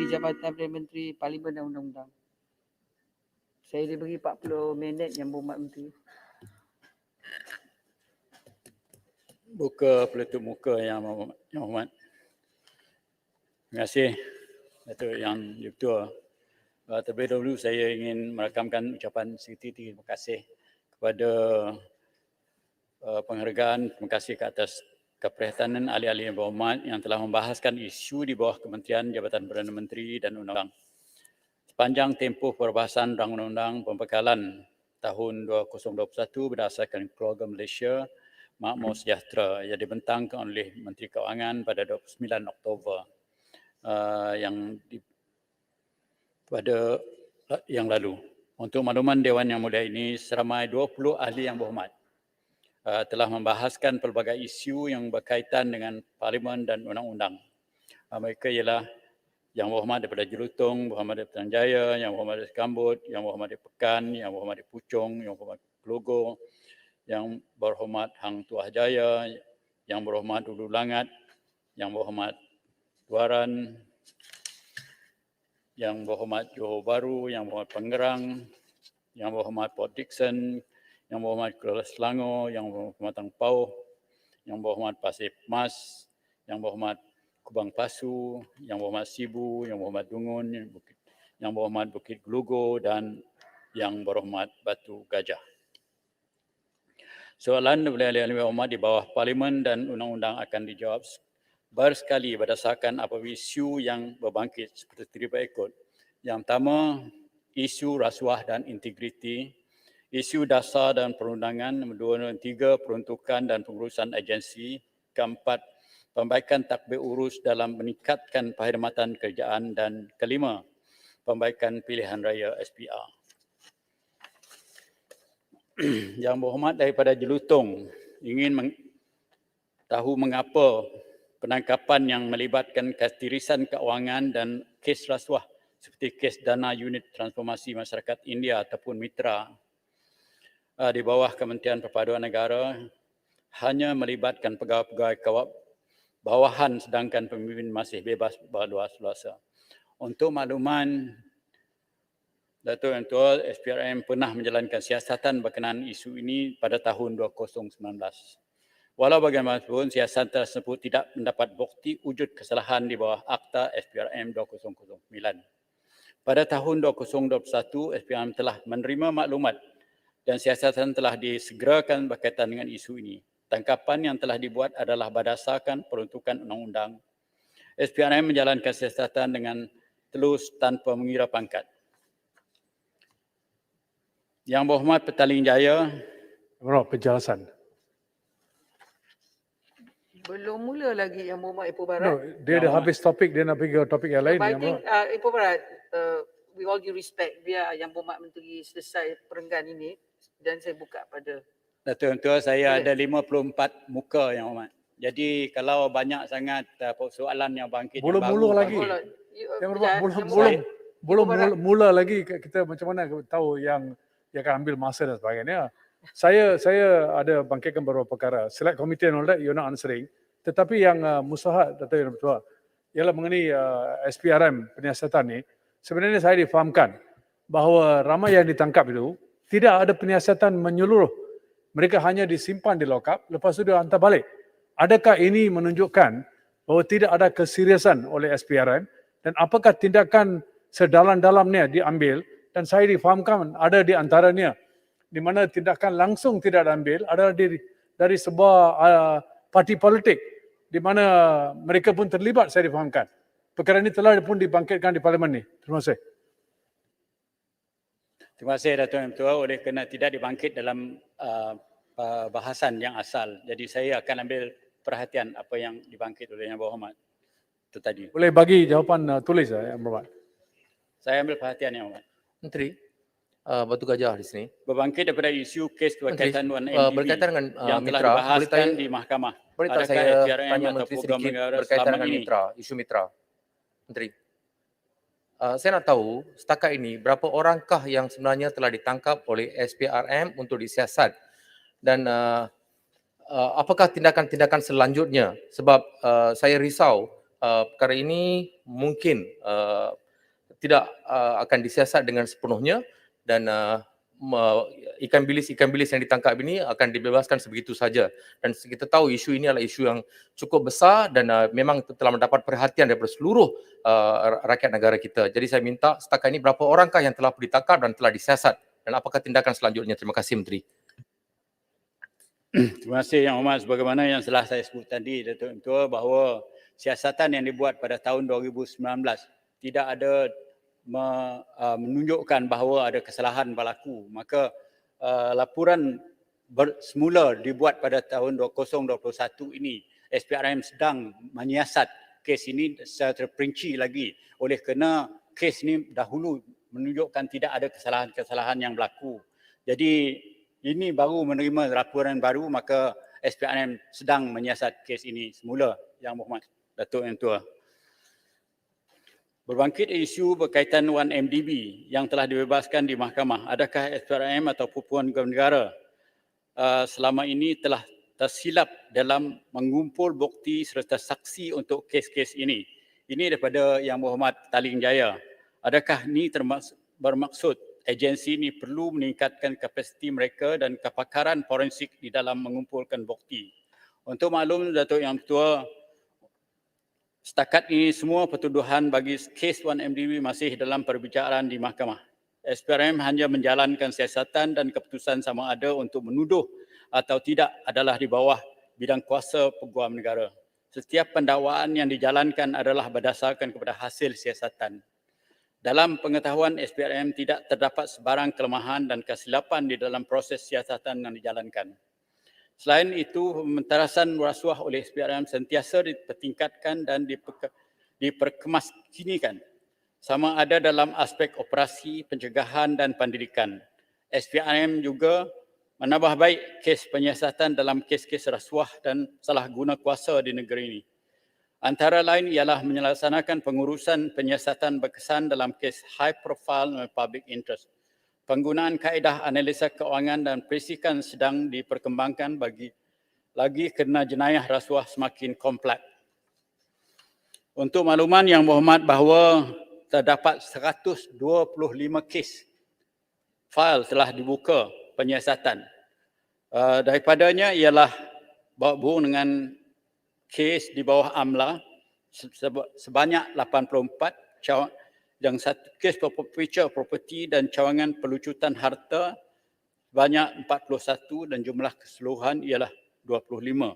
jabatan Perdana Menteri, Parlimen dan Undang-Undang. Saya diberi 40 minit Yang Berhormat Menteri. Buka peletup muka Yang Berhormat. Terima kasih Datuk Yang Di-Ketua. Terlebih dahulu saya ingin merakamkan ucapan setinggi terima kasih kepada penghargaan, terima kasih ke atas keprihatin ahli-ahli Yang Berhormat yang telah membahaskan isu di bawah Kementerian Jabatan Perdana Menteri dan Undang-Undang. Sepanjang tempoh perbahasan Undang-Undang Pembekalan tahun 2021 berdasarkan Keluarga Malaysia Makmur Sejahtera yang dibentangkan oleh Menteri Keuangan pada 29 Oktober yang lalu. Untuk makluman Dewan Yang Mulia ini, seramai 20 ahli Yang Berhormat telah membahaskan pelbagai isu yang berkaitan dengan Parlimen dan Undang-Undang. Mereka ialah Yang Berhormat daripada Jelutong, Berhormat daripada Putrajaya, Yang Berhormat dari Sekambut, Yang Berhormat dari Pekan, Yang Berhormat dari Puchong, Yang Berhormat Kelogor, Yang Berhormat Hang Tuah Jaya, Yang Berhormat Hulu Langat, Yang Berhormat Tuaran, Yang Berhormat Johor Bahru, Yang Berhormat Pengerang, Yang Berhormat Port Dickson, Yang Berhormat Kuala Selangor, Yang Berhormat Tangpau, Yang Berhormat Pasir Mas, Yang Berhormat Kubang Pasu, Yang Berhormat Sibu, Yang Berhormat Dungun, Yang Berhormat Bukit Gelugur dan Yang Berhormat Batu Gajah. Soalan daripada ahli-ahli berhormat di bawah Parlimen dan Undang-Undang akan dijawab bersekali berdasarkan apa isu yang berbangkit seperti berikut. Yang pertama, isu rasuah dan integriti. Isu dasar dan perundangan. Nombor 2 dan 3, peruntukan dan pengurusan agensi. Keempat, pembaikan takbir urus dalam meningkatkan perkhidmatan kerjaan. Dan kelima, pembaikan pilihan raya SPR. Yang Berhormat daripada Jelutong ingin tahu mengapa penangkapan yang melibatkan tirisan keuangan dan kes rasuah seperti kes dana unit transformasi masyarakat India ataupun mitra di bawah Kementerian Perpaduan Negara hanya melibatkan pegawai-pegawai bawahan sedangkan pemimpin masih bebas berluasa. Untuk makluman Datuk Yang Tua, SPRM pernah menjalankan siasatan berkenaan isu ini pada tahun 2019. Walau bagaimanapun, siasatan tersebut tidak mendapat bukti wujud kesalahan di bawah Akta SPRM 2009. Pada tahun 2021, SPRM telah menerima maklumat dan siasatan telah disegerakan berkaitan dengan isu ini. Tangkapan yang telah dibuat adalah berdasarkan peruntukan undang-undang. SPRM menjalankan siasatan dengan telus tanpa mengira pangkat. Yang Berhormat Petaling Jaya. Penjelasan. Belum mula lagi Yang Berhormat Ipoh Barat. No, dia dah habis topik, dia nak pergi ke topik yang lain. I think Ipoh Barat, with all due respect, biar Yang Berhormat Menteri selesai perenggan ini dan saya buka pada Datuk Yang Tua, saya ada 54 muka Yang Berhormat. Jadi kalau banyak sangat soalan yang bangkit belum yang mula baru, lagi. Yang Berhormat belum mula lagi, kita macam mana tahu yang akan ambil masa dan sebagainya. Saya ada bangkitkan beberapa perkara. Select committee and all that, you're not answering. Tetapi yang musahat, Datuk Yang Tua, ialah mengenai SPRM penyiasatan ni, sebenarnya saya difahamkan bahawa ramai yang ditangkap itu tidak ada penyiasatan menyeluruh. Mereka hanya disimpan di lock-up, lepas itu dia hantar balik. Adakah ini menunjukkan bahawa tidak ada keseriusan oleh SPRM dan apakah tindakan sedalam-dalamnya diambil? Dan saya difahamkan ada di antaranya di mana tindakan langsung tidak diambil adalah dari sebuah parti politik di mana mereka pun terlibat, saya difahamkan. Perkara ini telah pun dibangkitkan di Parlimen ni. Terima kasih. Terima kasih Datuk Yang Tua, oleh kerana tidak dibangkit dalam bahasan yang asal. Jadi saya akan ambil perhatian apa yang dibangkit oleh Yang Berhormat itu tadi. Boleh bagi jawapan tulis Yang Berhormat. Saya ambil perhatian Yang Berhormat. Menteri, Batu Gajah di sini. Berbangkit daripada isu kes berkaitan dengan MDB, berkaitan dengan yang telah mitra, dibahaskan di mahkamah. Boleh tak saya tanya Menteri sedikit berkaitan dengan mitra, isu mitra. Menteri, saya nak tahu setakat ini berapa orangkah yang sebenarnya telah ditangkap oleh SPRM untuk disiasat dan apakah tindakan-tindakan selanjutnya, sebab saya risau perkara ini mungkin tidak akan disiasat dengan sepenuhnya dan ikan bilis yang ditangkap ini akan dibebaskan sebegitu saja. Dan kita tahu isu ini adalah isu yang cukup besar dan memang telah mendapat perhatian daripada seluruh rakyat negara kita. Jadi saya minta setakat ini berapa orangkah yang telah ditangkap dan telah disiasat dan apakah tindakan selanjutnya? Terima kasih Menteri. Terima kasih Yang Hormat. Sebagaimana yang telah saya sebut tadi, Datuk Ketua, bahawa siasatan yang dibuat pada tahun 2019 tidak ada menunjukkan bahawa ada kesalahan berlaku. Maka laporan semula dibuat pada tahun 2021 ini, SPRM sedang menyiasat kes ini secara terperinci lagi oleh kerana kes ini dahulu menunjukkan tidak ada kesalahan-kesalahan yang berlaku. Jadi ini baru menerima laporan baru, maka SPRM sedang menyiasat kes ini semula. Yang Berhormat Datuk Yang Tua. Berbangkit isu berkaitan 1MDB yang telah dibebaskan di mahkamah. Adakah SPRM atau Pertubuhan Negara selama ini telah tersilap dalam mengumpul bukti serta saksi untuk kes-kes ini? Ini daripada Yang Berhormat Taling Jaya. Adakah ini bermaksud agensi ini perlu meningkatkan kapasiti mereka dan kepakaran forensik di dalam mengumpulkan bukti? Untuk maklum Datuk Yang Ketua, setakat ini semua pertuduhan bagi kes 1MDB masih dalam perbicaraan di mahkamah. SPRM hanya menjalankan siasatan dan keputusan sama ada untuk menuduh atau tidak adalah di bawah bidang kuasa Peguam Negara. Setiap pendakwaan yang dijalankan adalah berdasarkan kepada hasil siasatan. Dalam pengetahuan SPRM tidak terdapat sebarang kelemahan dan kesilapan di dalam proses siasatan yang dijalankan. Selain itu, pementasan rasuah oleh SPRM sentiasa dipertingkatkan dan diperkemaskinikan, sama ada dalam aspek operasi, pencegahan dan pendidikan. SPRM juga menambah baik kes penyiasatan dalam kes-kes rasuah dan salah guna kuasa di negeri ini. Antara lain ialah menyelaksanakan pengurusan penyiasatan berkesan dalam kes high profile dan public interest. Penggunaan kaedah analisa keuangan dan perisikan sedang diperkembangkan bagi lagi kerana jenayah rasuah semakin kompleks. Untuk makluman Yang Berhormat bahawa terdapat 125 kes fail telah dibuka penyiasatan. Daripadanya ialah berhubung dengan kes di bawah AMLA sebanyak 84, yang satu kes forfeiture property dan cawangan pelucutan harta sebanyak 41 dan jumlah keseluruhan ialah 25.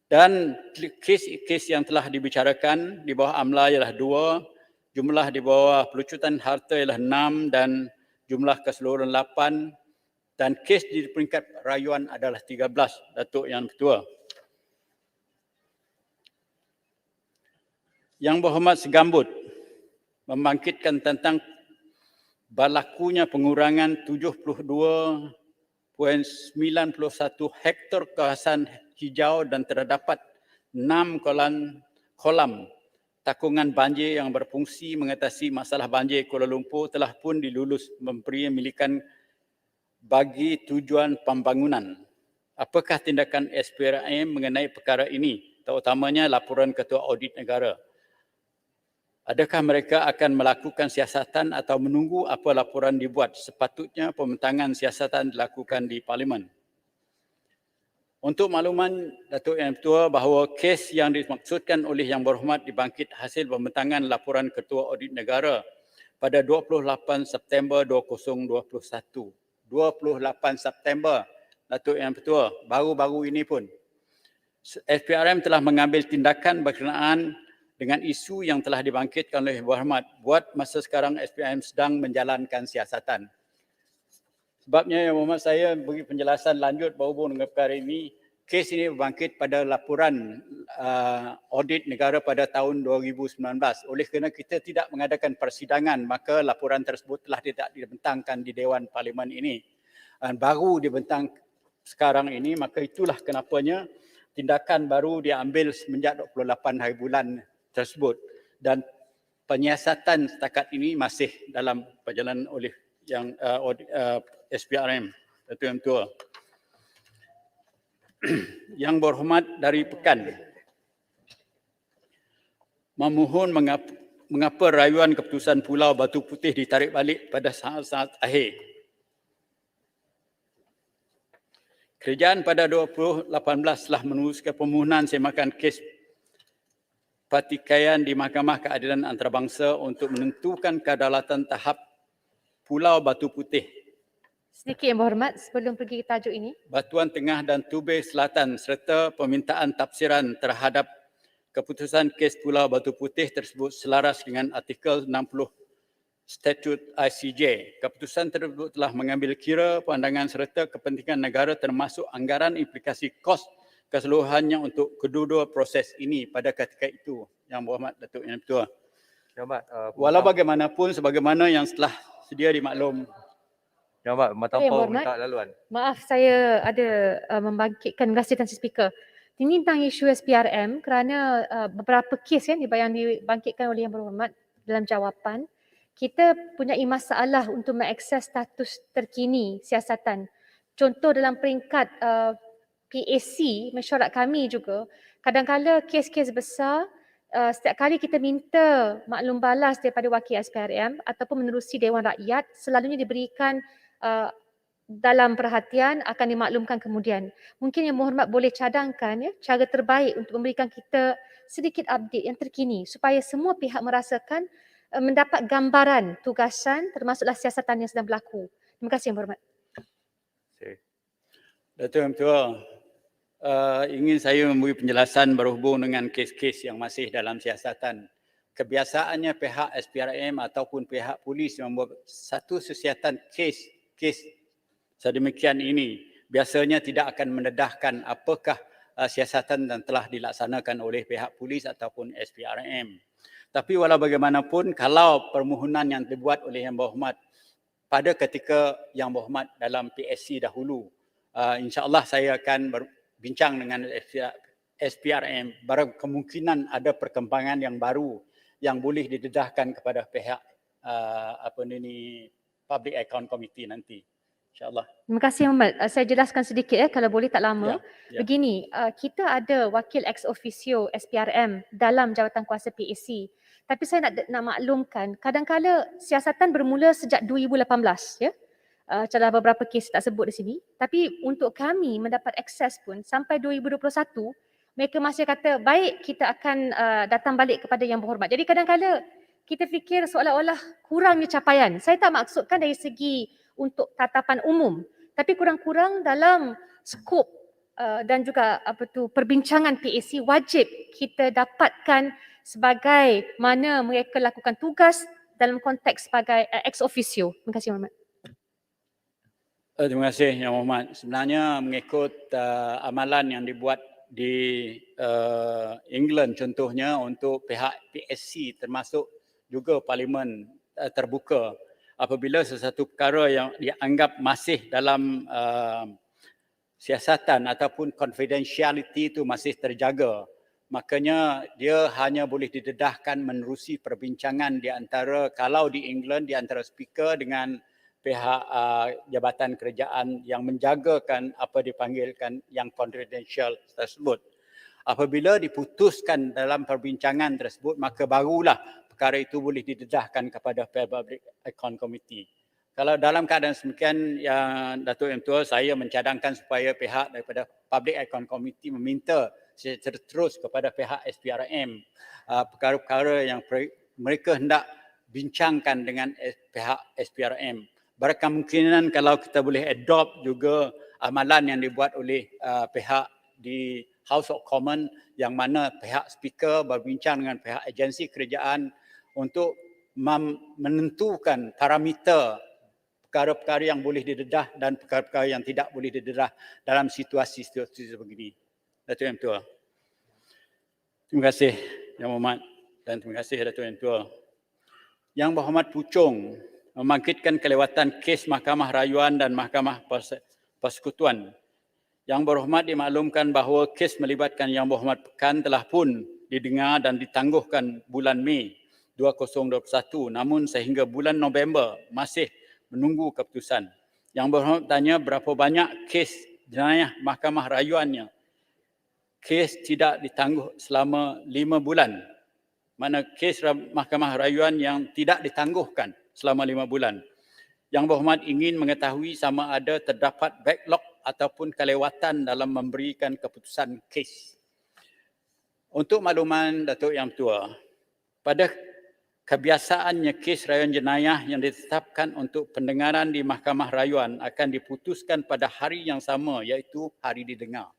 Dan kes yang telah dibicarakan di bawah AMLA ialah 2, jumlah di bawah pelucutan harta ialah 6 dan jumlah keseluruhan 8 dan kes di peringkat rayuan adalah 13, Datuk Yang Ketua. Yang Berhormat segambut membangkitkan tentang berlakunya pengurangan 72.91 hektar kawasan hijau dan terdapat 6 kolam takungan banjir yang berfungsi mengatasi masalah banjir Kuala Lumpur telah pun dilulus memberi milikan bagi tujuan pembangunan. Apakah tindakan SPRM mengenai perkara ini, terutamanya laporan Ketua Audit Negara? Adakah mereka akan melakukan siasatan atau menunggu apa laporan dibuat? Sepatutnya pembentangan siasatan dilakukan di Parlimen. Untuk makluman Datuk Yang Ketua bahawa kes yang dimaksudkan oleh Yang Berhormat dibangkit hasil pembentangan laporan Ketua Audit Negara pada 28 September 2021. 28 September, Datuk Yang Ketua, baru-baru ini pun SPRM telah mengambil tindakan berkenaan dengan isu yang telah dibangkitkan oleh Berhormat. Buat masa sekarang SPRM sedang menjalankan siasatan. Sebabnya Yang Berhormat saya beri penjelasan lanjut berhubung dengan perkara ini. Kes ini berbangkit pada laporan audit negara pada tahun 2019. Oleh kerana kita tidak mengadakan persidangan, maka laporan tersebut telah tidak dibentangkan di Dewan Parlimen ini. Baru dibentang sekarang ini, maka itulah kenapanya tindakan baru diambil semenjak 28 hari bulan tersebut dan penyiasatan setakat ini masih dalam perjalanan oleh yang SPRM. Datuk Yang Tua. Yang Berhormat dari Pekan. memohon mengapa rayuan keputusan Pulau Batu Putih ditarik balik pada saat-saat akhir. Kerajaan pada 2018 telah meneruskan permohonan semakan kes pertikaian di Mahkamah Keadilan Antarabangsa untuk menentukan kedaulatan tahap Pulau Batu Putih, Sedikit Yang Berhormat, sebelum pergi ke tajuk ini, Batuan Tengah dan Tubir Selatan serta permintaan tafsiran terhadap keputusan kes Pulau Batu Putih tersebut selaras dengan artikel 60 Statut ICJ. Keputusan tersebut telah mengambil kira pandangan serta kepentingan negara termasuk anggaran implikasi kos keseluruhannya untuk kedua-dua proses ini pada ketika itu. Yang Berhormat Datuk Yang Ketua. Yang Berhormat, Walau bagaimanapun, sebagaimana yang telah sedia dimaklum, Yang Berhormat, Yang tanpa Berhormat. minta laluan. maaf saya ada membangkitkan Tuan Speaker. Ini tentang isu SPRM kerana beberapa kes yang dibangkitkan oleh Yang Berhormat dalam jawapan. Kita punya masalah untuk mengakses status terkini siasatan. Contoh dalam peringkat PAC, mesyuarat kami juga, kadang-kadang kes-kes besar, setiap kali kita minta maklum balas daripada wakil SPRM ataupun menerusi Dewan Rakyat, selalunya diberikan dalam perhatian, akan dimaklumkan kemudian. Mungkin Yang Berhormat boleh cadangkan cara terbaik untuk memberikan kita sedikit update yang terkini supaya semua pihak merasakan mendapat gambaran tugasan termasuklah siasatan yang sedang berlaku. Terima kasih Yang Berhormat. Datuk Yang Ketua, ingin saya memberi penjelasan berhubung dengan kes-kes yang masih dalam siasatan. Kebiasaannya pihak SPRM ataupun pihak polis yang membuat satu siasatan kes sedemikian ini biasanya tidak akan mendedahkan apakah siasatan yang telah dilaksanakan oleh pihak polis ataupun SPRM. Tapi walau bagaimanapun, kalau permohonan yang dibuat oleh Yang Berhormat pada ketika Yang Berhormat dalam PSC dahulu, insya-Allah saya akan berbincang dengan SPRM, kemungkinan ada perkembangan yang baru yang boleh didedahkan kepada pihak Public Account Committee nanti. InsyaAllah. Terima kasih Yang Berhormat. Saya jelaskan sedikit kalau boleh tak lama. Ya. Begini, kita ada wakil ex officio SPRM dalam jawatan kuasa PAC. Tapi saya nak maklumkan, kadang-kala siasatan bermula sejak 2018 ya. Dalam beberapa kes tak sebut di sini. Tapi untuk kami mendapat akses pun sampai 2021, mereka masih kata baik kita akan datang balik kepada Yang Berhormat. Jadi kadang-kala kita fikir seolah-olah kurangnya capaian. Saya tak maksudkan dari segi untuk tatapan umum, tapi kurang-kurang dalam skop dan juga perbincangan PAC wajib kita dapatkan sebagai mana mereka lakukan tugas dalam konteks sebagai ex officio. Terima kasih Yang Berhormat. Terima kasih Yang Berhormat. Sebenarnya mengikut amalan yang dibuat di England contohnya untuk pihak PSC termasuk juga Parlimen terbuka, apabila sesuatu perkara yang dianggap masih dalam siasatan ataupun confidentiality itu masih terjaga, makanya dia hanya boleh didedahkan menerusi perbincangan di antara, kalau di England, di antara speaker dengan pihak jabatan kerajaan yang menjagakan apa dipanggilkan yang confidential tersebut. Apabila diputuskan dalam perbincangan tersebut, maka barulah perkara itu boleh didedahkan kepada Public Account Committee. Kalau dalam keadaan demikian, yang Datuk Yang Tua, saya mencadangkan supaya pihak daripada Public Account Committee meminta secara terus kepada pihak SPRM perkara-perkara yang mereka hendak bincangkan dengan pihak SPRM. Berkemungkinan kalau kita boleh adopt juga amalan yang dibuat oleh pihak di House of Commons, yang mana pihak speaker berbincang dengan pihak agensi kerajaan untuk menentukan parameter perkara-perkara yang boleh didedah dan perkara-perkara yang tidak boleh didedah dalam situasi-situasi sebegini. Datuk Yang Tua. Terima kasih Yang Berhormat dan terima kasih Datuk Yang Tua. Yang Berhormat Puchong membangkitkan kelewatan kes Mahkamah Rayuan dan Mahkamah Persekutuan. Yang Berhormat dimaklumkan bahawa kes melibatkan Yang Berhormat Pekan telah pun didengar dan ditangguhkan bulan Mei 2021, namun sehingga bulan November masih menunggu keputusan. Yang Berhormat tanya berapa banyak kes jenayah Mahkamah Rayuannya. Kes tidak ditangguh selama 5 bulan. mana kes Mahkamah Rayuan yang tidak ditangguhkan selama 5 bulan. Yang Berhormat ingin mengetahui sama ada terdapat backlog ataupun kelewatan dalam memberikan keputusan kes. Untuk makluman Datuk Yang Tua, pada kebiasaannya kes rayuan jenayah yang ditetapkan untuk pendengaran di Mahkamah Rayuan akan diputuskan pada hari yang sama, iaitu hari didengar.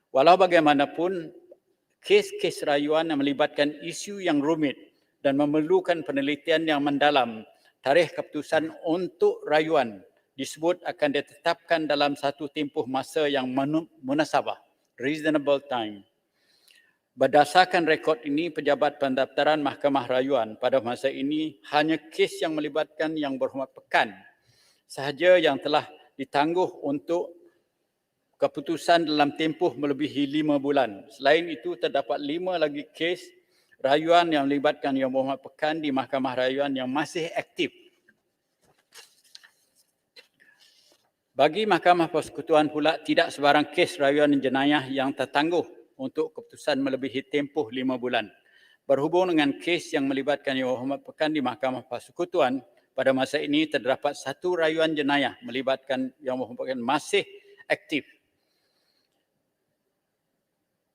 Walau bagaimanapun, kes-kes rayuan yang melibatkan isu yang rumit dan memerlukan penelitian yang mendalam, tarikh keputusan untuk rayuan disebut akan ditetapkan dalam satu tempoh masa yang munasabah, reasonable time. Berdasarkan rekod ini, pejabat pendaftaran Mahkamah Rayuan pada masa ini hanya kes yang melibatkan Yang Berhormat Pekan sahaja yang telah ditangguh untuk keputusan dalam tempoh melebihi 5 bulan. Selain itu, terdapat 5 lagi kes rayuan yang melibatkan Yang Berhormat Pekan di Mahkamah Rayuan yang masih aktif. Bagi Mahkamah Persekutuan pula, tidak sebarang kes rayuan jenayah yang tertangguh untuk keputusan melebihi tempoh 5 bulan. Berhubung dengan kes yang melibatkan Yang Berhormat Pekan di Mahkamah Persekutuan, pada masa ini terdapat satu rayuan jenayah melibatkan Yang Berhormat Pekan masih aktif,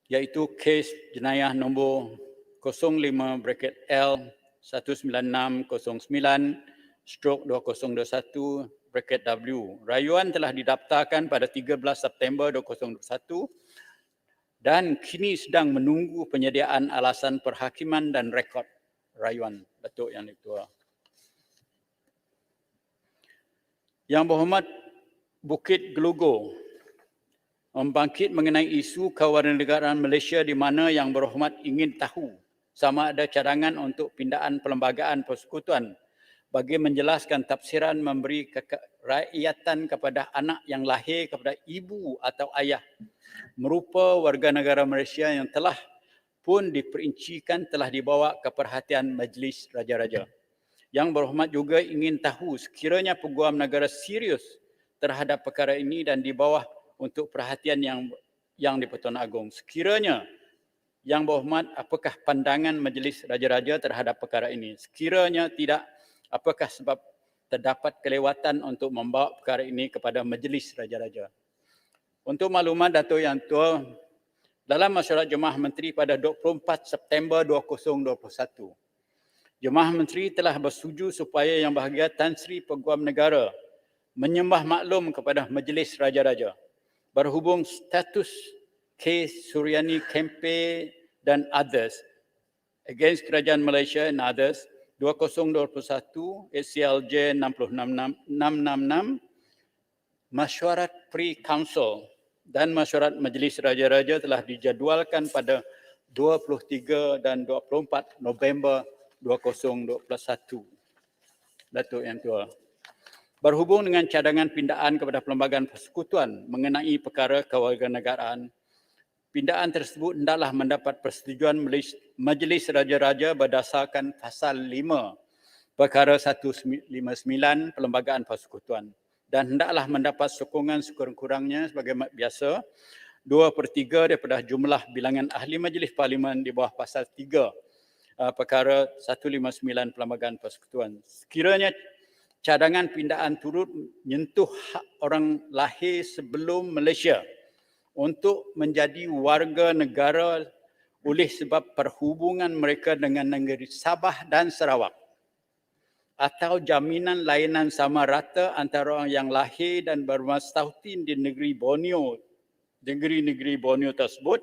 iaitu kes jenayah nombor 05/L 19609/2021/W. Rayuan telah didaftarkan pada 13 September 2021 dan kini sedang menunggu penyediaan alasan perhakiman dan rekod rayuan. Datuk Yang Ditua. Yang Berhormat Bukit Gelugur membangkit mengenai isu kewarganegaraan Malaysia di mana Yang Berhormat ingin tahu sama ada cadangan untuk pindaan perlembagaan persekutuan bagi menjelaskan tafsiran memberi kerakyatan kepada anak yang lahir kepada ibu atau ayah merupa warga negara Malaysia yang telah pun diperincikan telah dibawa ke perhatian Majlis Raja-Raja. Yang Berhormat juga ingin tahu sekiranya Peguam Negara serius terhadap perkara ini dan di bawah untuk perhatian yang di-Pertuan Agong. Sekiranya Yang Berhormat, apakah pandangan Majlis Raja-Raja terhadap perkara ini? Sekiranya tidak, apakah sebab terdapat kelewatan untuk membawa perkara ini kepada Majlis Raja-Raja? Untuk makluman Datuk Yang Tua, dalam Mesyuarat Jemaah Menteri pada 24 September 2021, Jemaah Menteri telah bersetuju supaya Yang Berbahagia Tan Sri Peguam Negara menyembah maklum kepada Majlis Raja-Raja berhubung status kes Suryani Kempe dan others against Kerajaan Malaysia and others 2021 ACLJ 666, Mesyuarat Pre-Council dan Mesyuarat Majlis Raja-Raja telah dijadualkan pada 23 dan 24 November 2021. Datuk Yang Tua. Berhubung dengan cadangan pindaan kepada Perlembagaan Persekutuan mengenai perkara kewarganegaraan, pindaan tersebut hendaklah mendapat persetujuan Majlis Raja-Raja berdasarkan Pasal 5 Perkara 159 Perlembagaan Persekutuan dan hendaklah mendapat sokongan sekurang-kurangnya sebagai biasa 2/3 daripada jumlah bilangan ahli Majlis Parlimen di bawah Pasal 3 Perkara 159 Perlembagaan Persekutuan. Sekiranya cadangan pindaan turut menyentuh hak orang lahir sebelum Malaysia untuk menjadi warga negara oleh sebab perhubungan mereka dengan negeri Sabah dan Sarawak atau jaminan layanan sama rata antara orang yang lahir dan bermastautin di negeri Borneo, negeri-negeri Borneo tersebut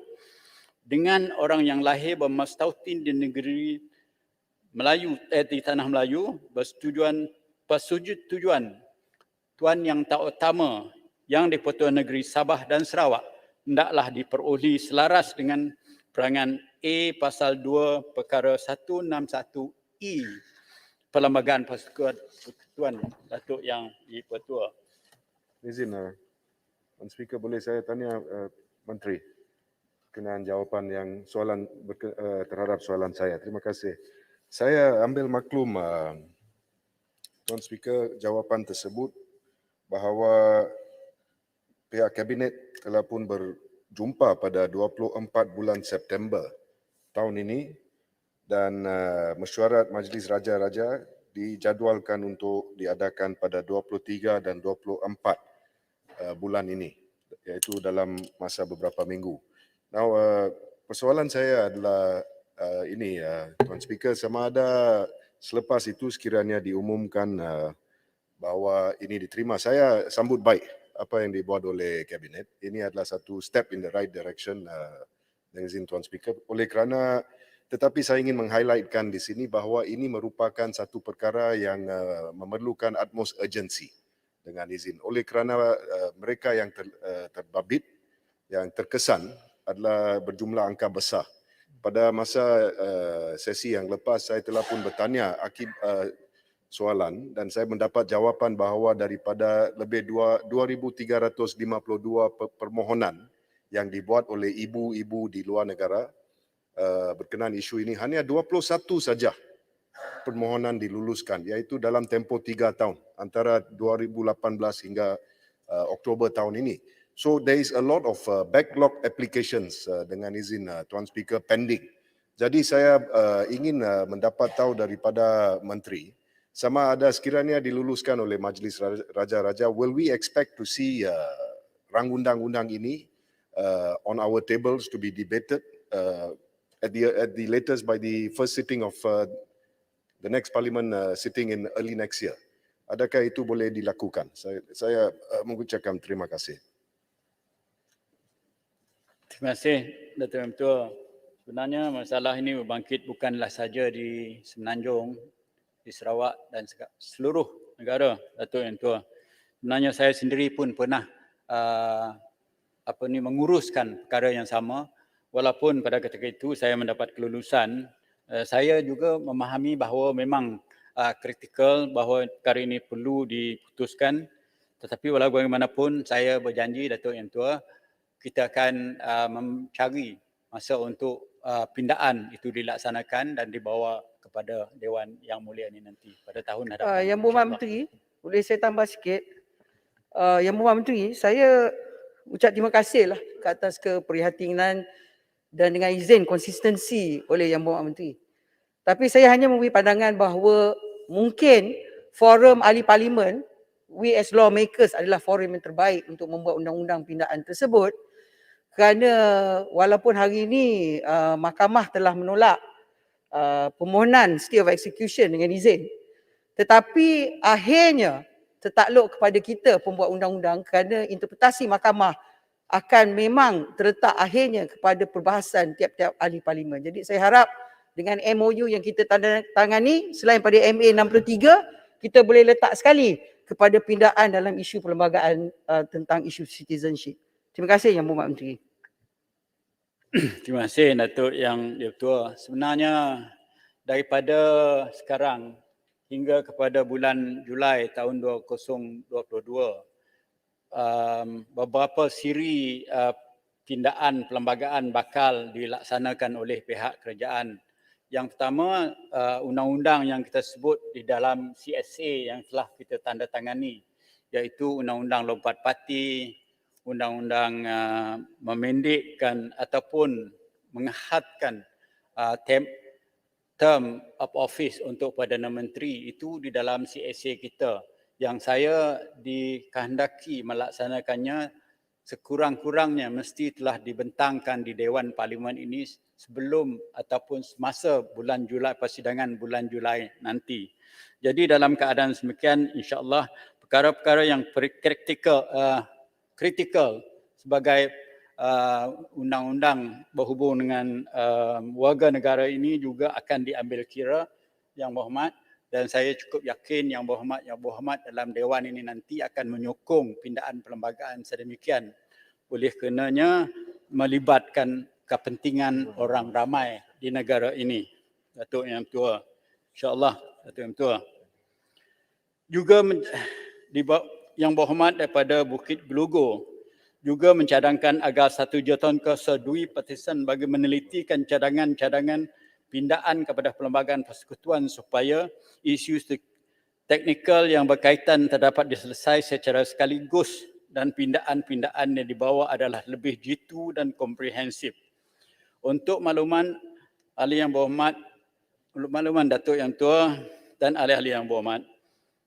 dengan orang yang lahir bermastautin di negeri Melayu, di tanah Melayu persetujuan Tuan Yang Utama yang di-Pertuan Negeri Sabah dan Sarawak hendaklah diperoleh selaras dengan perangan A Pasal 2 Perkara 161E Perlembagaan Persekutuan. Datuk Yang di-Pertua. Izin, Tuan Speaker, boleh saya tanya Menteri berkenaan jawapan yang soalan terhadap soalan saya. Terima kasih. Saya ambil maklum Tuan Speaker jawapan tersebut bahawa pihak Kabinet telah pun berjumpa pada 24 bulan September tahun ini dan mesyuarat Majlis Raja-Raja dijadualkan untuk diadakan pada 23 dan 24 bulan ini, iaitu dalam masa beberapa minggu. Now, persoalan saya adalah ini, Tuan Speaker, sama ada selepas itu sekiranya diumumkan bahawa ini diterima, saya sambut baik apa yang dibuat oleh Kabinet. Ini adalah satu step in the right direction dengan izin Tuan Speaker. Oleh kerana, tetapi saya ingin meng-highlightkan di sini bahawa ini merupakan satu perkara yang memerlukan utmost urgency dengan izin. Oleh kerana mereka yang terbabit, yang terkesan adalah berjumlah angka besar. Pada masa sesi yang lepas, saya telah pun bertanya soalan dan saya mendapat jawapan bahawa daripada lebih 2,352 permohonan yang dibuat oleh ibu-ibu di luar negara berkenaan isu ini, hanya 21 saja permohonan diluluskan, iaitu dalam tempoh 3 tahun antara 2018 hingga Oktober tahun ini. So there is a lot of backlog applications dengan izin Tuan Speaker pending. Jadi saya ingin mendapat tahu daripada Menteri, sama ada sekiranya diluluskan oleh Majlis Raja-Raja, will we expect to see rang undang-undang ini on our tables to be debated at the latest by the first sitting of the next Parliament sitting in early next year? Adakah itu boleh dilakukan? Saya mengucapkan terima kasih. Terima kasih, Datuk Yang Ketua. Sebenarnya masalah ini berbangkit bukanlah saja di Semenanjung, di Sarawak dan seluruh negara, Datuk Yang Ketua. Sebenarnya saya sendiri pun pernah menguruskan perkara yang sama, walaupun pada ketika itu saya mendapat kelulusan. Saya juga memahami bahawa memang kritikal bahawa perkara ini perlu diputuskan, tetapi walau bagaimanapun saya berjanji, Datuk Yang Ketua, kita akan mencari masa untuk pindaan itu dilaksanakan dan dibawa kepada Dewan Yang Mulia ini nanti pada tahun hadapan. Yang Berhormat Menteri, boleh saya tambah sikit? Yang Berhormat Menteri, saya ucap terima kasih lah ke atas keprihatinan dan dengan izin konsistensi oleh Yang Berhormat Menteri. Tapi saya hanya memberi pandangan bahawa mungkin forum ahli parlimen, we as lawmakers adalah forum yang terbaik untuk membuat undang-undang pindaan tersebut, kerana walaupun hari ini mahkamah telah menolak permohonan stay of execution dengan izin, tetapi akhirnya tertakluk kepada kita pembuat undang-undang kerana interpretasi mahkamah akan memang terletak akhirnya kepada perbahasan tiap-tiap ahli parlimen. Jadi saya harap dengan MOU yang kita tangani selain pada MA 63, kita boleh letak sekali kepada pindaan dalam isu perlembagaan tentang isu citizenship. Terima kasih Yang Berhormat Menteri. Terima kasih Datuk Yang Ketua. Sebenarnya daripada sekarang hingga kepada bulan Julai tahun 2022, beberapa siri pindaan perlembagaan bakal dilaksanakan oleh pihak kerajaan. Yang pertama, undang-undang yang kita sebut di dalam CSA yang telah kita tanda tangani, iaitu Undang-Undang Lompat Parti, Undang-Undang memendekkan ataupun menghadkan term of office untuk Perdana Menteri, itu di dalam CSA kita yang saya dikehendaki melaksanakannya sekurang-kurangnya mesti telah dibentangkan di Dewan Parlimen ini sebelum ataupun semasa bulan Julai, persidangan bulan Julai nanti. Jadi dalam keadaan demikian, insya-Allah perkara-perkara yang kritikal sebagai undang-undang berhubung dengan warga negara ini juga akan diambil kira, Yang Berhormat, dan saya cukup yakin Yang Berhormat dalam Dewan ini nanti akan menyokong pindaan perlembagaan sedemikian, oleh kerenanya melibatkan kepentingan orang ramai di negara ini, Datuk Yang Ketua. InsyaAllah, Datuk Yang Ketua. Juga Yang Berhormat daripada Bukit Belugur juga mencadangkan agar satu jawatan kesedui partisan bagi menelitikan cadangan-cadangan pindaan kepada perlembagaan persekutuan supaya isu teknikal yang berkaitan terdapat diselesaikan secara sekaligus dan pindaan-pindaan yang dibawa adalah lebih jitu dan komprehensif. Untuk makluman, Ahli Yang Berhormat, Untuk makluman Datuk Yang Tua dan ahli-ahli yang berhormat,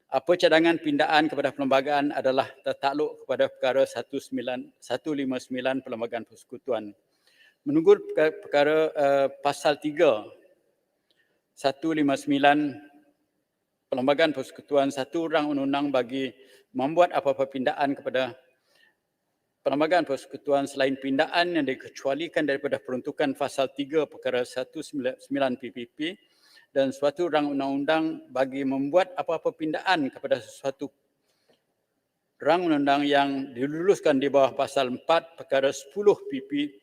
apa cadangan pindaan kepada perlembagaan adalah tertakluk kepada perkara 159 Perlembagaan Persekutuan. Menurut perkara pasal 3 159 Perlembagaan Persekutuan, satu rang undang-undang bagi membuat apa-apa pindaan kepada Perlembagaan Persekutuan selain pindaan yang dikecualikan daripada peruntukan pasal 3 perkara 19 PPP dan suatu rang undang-undang bagi membuat apa-apa pindaan kepada sesuatu rang undang-undang yang diluluskan di bawah pasal 4 perkara 10 PP